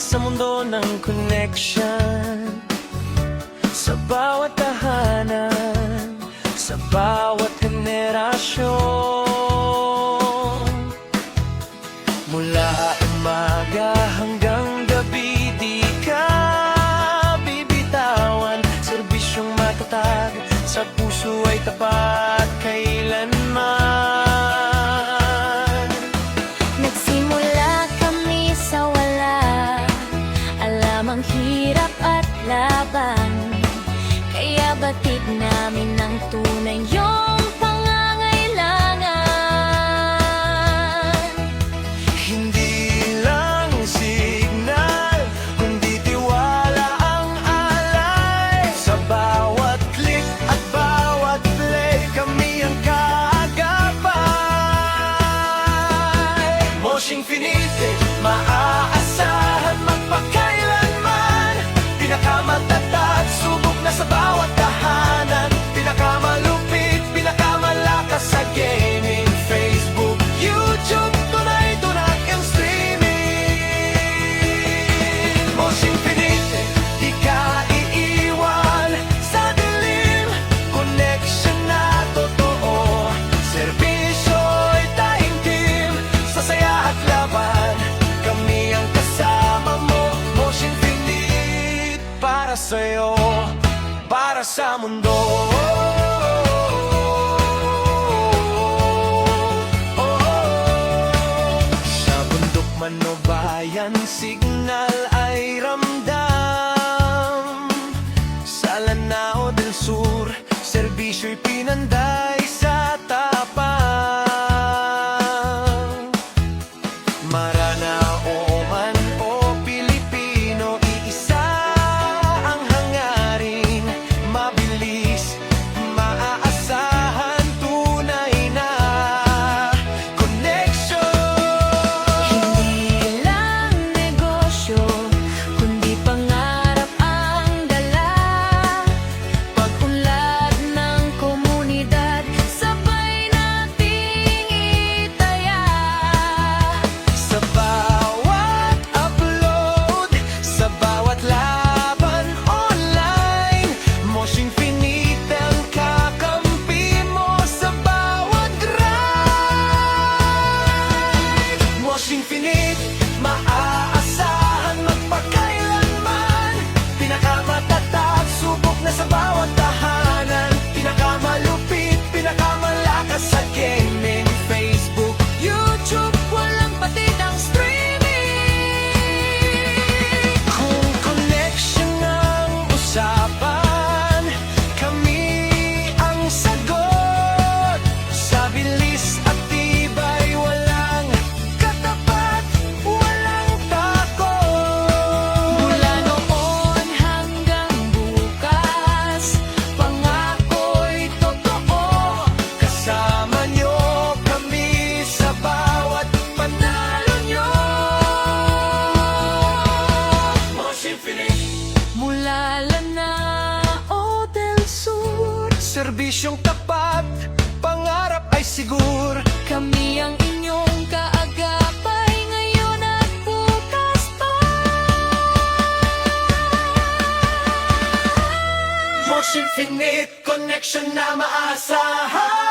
sa mundo ng connection, sa bawat tahanan, sa bawat henerasyon. Mula umaga hanggang gabi, di ka bibitawan. Serbisyong matatag, sa puso ay tapat kailanman. Nagsimula kami sa wala, alam ang hirap at laban, kaya batid namin ang tunay yung pangangailangan. Hindi lang signal, kundi tiwala ang alay. Sa bawat click at bawat play, kami ang kaagapay. Moshing Finite, maaasahan magpakailanman. Pinakamatatag, subok na sa bawat tahanan. Pinakamalupit, pinakamalakas sa gaming, Facebook, YouTube, tunay-tunak ang streaming. Moshing Finite, di ka iiwan sa dilim. Connection na totoo, serbisyo'y taimtim. Sa saya at laban, kami ang kasama mo. Moshing Finite, para sa'yo, para sa mundo. Sa bundok man o bayan, signal ay ramdam. Sa Lanao del Sur, serbisyo'y pinanday sa tapang. Maranao man o Pilipino, iisa ang hangarin. Mabilis, maaasahan, tunay na connection. Hindi lang negosyo, kundi pangarap ang dala. Pag-unlad ng komunidad, sabay nating itaya. Sa bawat upload, sa bawat laban online, Moshing Finite ang kakampi mo sa bawat grind. Moshing Finite, maaasahan magpakailanman. Pinakamatatag, subok na sa bawat tahanan. Pinakamalupit, pinakamalakas sa gaming, Facebook, YouTube, walang patid ang streaming. Kung connection ang usapan, kami ang sagot. Sa bilis at tibay, walang katapat, walang takot. Mula noon hanggang bukas, pangako'y totoo. Kasama nyo kami sa bawat panalo nyo. Moshing Finite, Mula Lanao del Sur, serbisyong tapat, pangarap ay sigur. kami ang inyong kaagapay ngayon at bukas pa. Moshing Finite, connection na maasahan.